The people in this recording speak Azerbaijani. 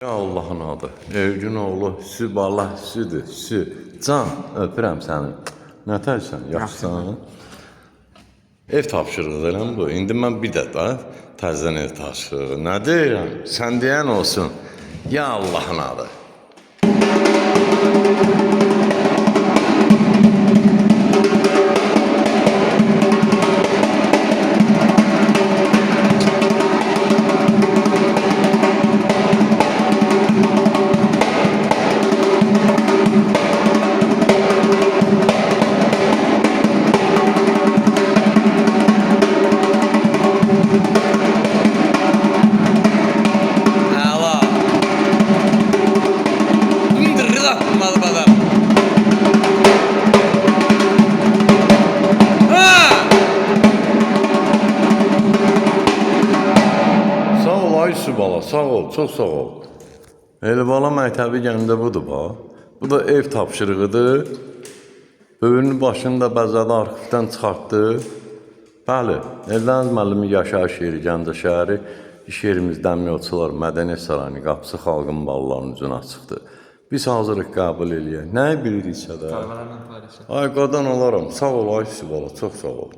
Ya Allah'ın adı, Evgün oğlu Sübala Südür, Can, öpürəm səni. Nə tərsən, yaxşısan? Ev tapşırığı elə bu. İndi mən bir də təzədən ev tapşırığı. Nə deyirəm? Sən deyən olsun. Ya Allah'ın adı. Ay Sübala, sağ ol, çox sağ ol. Elbala məktəbi gəndə budur bax. Bu da ev tapşırığıdır. Böyünün başını da bəzədə arxivdən çıxartdı. Bəli, Eldəniz müəllimi yaşayış yeri Gəncə şəhəri, iş yerimiz Dəmiryolçular Mədəniyyət Sarayının qapısı xalqın ballarının ucuna açıqdır. Biz hazırıq qəbul eləyək. Nəyi biliriksə də. Ay qadan olaram. Sağ ol ay Sübala, çox sağ ol.